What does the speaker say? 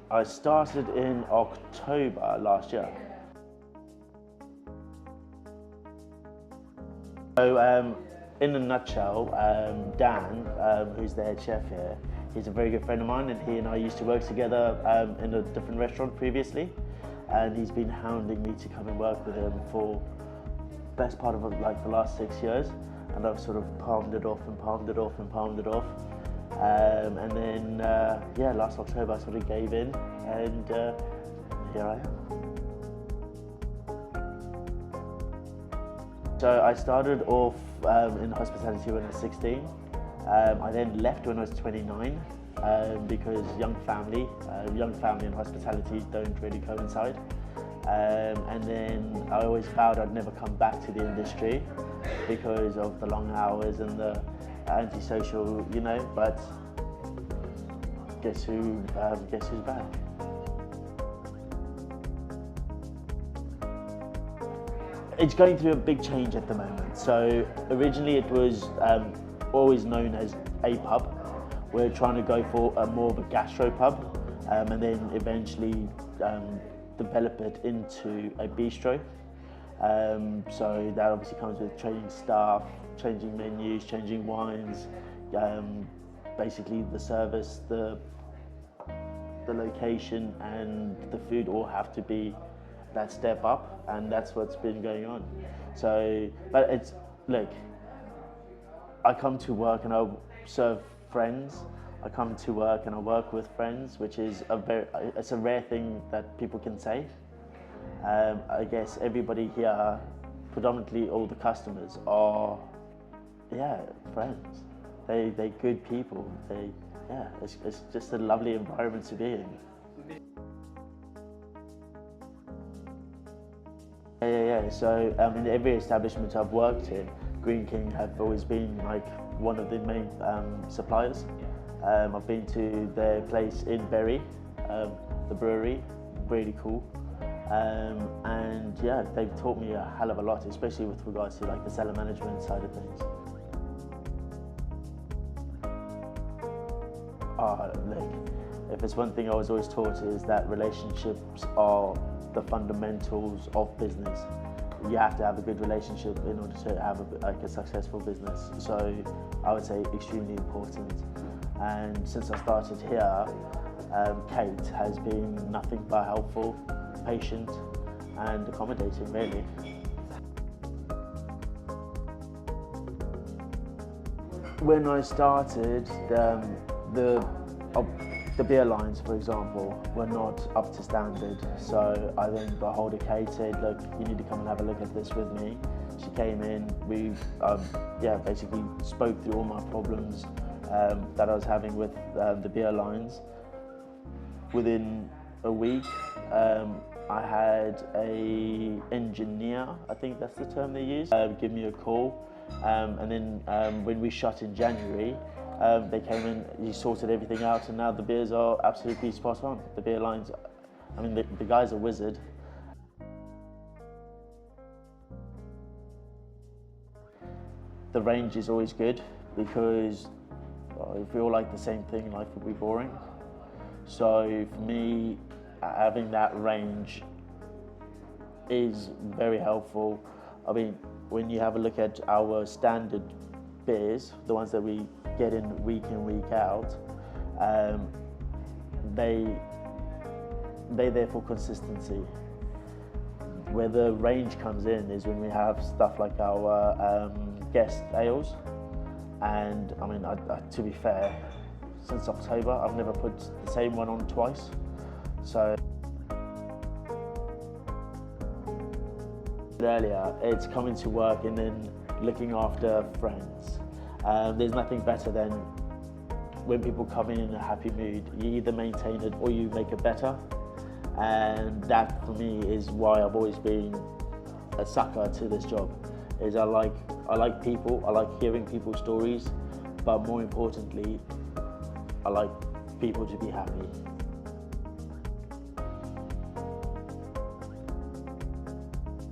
I started in October last year. So in a nutshell, Dan, who's the head chef here, he's a very good friend of mine, and he and I used to work together in a different restaurant previously, and he's been hounding me to come and work with him for the best part of like the last 6 years, and I've sort of palmed it off and palmed it off and palmed it off. And then, yeah, last October I sort of gave in, and here I am. So I started off in hospitality when I was 16. I then left when I was 29 because young family and hospitality don't really coincide. And then I always vowed I'd never come back to the industry because of the long hours and the antisocial, you know, but guess who's back? It's going through a big change at the moment. So originally it was always known as a pub. We're trying to go for more of a gastro pub, and then eventually develop it into a bistro. So that obviously comes with training staff, changing menus, changing wines, basically the service, the location and the food all have to be that step up, and that's what's been going on. So, but it's, look, I come to work and I serve friends. I come to work and I work with friends, which is it's a rare thing that people can say. I guess everybody here, predominantly all the customers, are, yeah, friends. They're good people. It's just a lovely environment to be in. Yeah. So in every establishment I've worked in, Greene have always been like one of the main suppliers. I've been to their place in Bury, the brewery, really cool. And yeah, they've taught me a hell of a lot, especially with regards to like the cellar management side of things. Look, if it's one thing I was always taught is that relationships are the fundamentals of business. You have to have a good relationship in order to have a successful business. So I would say extremely important. And since I started here, Kate has been nothing but helpful, patient and accommodating, really. When I started, the beer lines, for example, were not up to standard. So I then got hold of Kate, said, look, you need to come and have a look at this with me. She came in, we basically spoke through all my problems that I was having with the beer lines. Within a week, I had an engineer, I think that's the term they use, give me a call. And then when we shut in January, they came in, he sorted everything out, and now the beers are absolutely spot on. The beer lines, I mean, the guy's a wizard. The range is always good because if we all like the same thing, life would be boring. So for me, having that range is very helpful. I mean, when you have a look at our standard beers, the ones that we get in week out, they're there for consistency. Where the range comes in is when we have stuff like our guest ales, and I mean, to be fair, since October I've never put the same one on twice. So earlier, it's coming to work and then looking after friends. There's nothing better than when people come in a happy mood. You either maintain it or you make it better, and that for me is why I've always been a sucker to this job. Is I like people, I like hearing people's stories, but more importantly, I like people to be happy.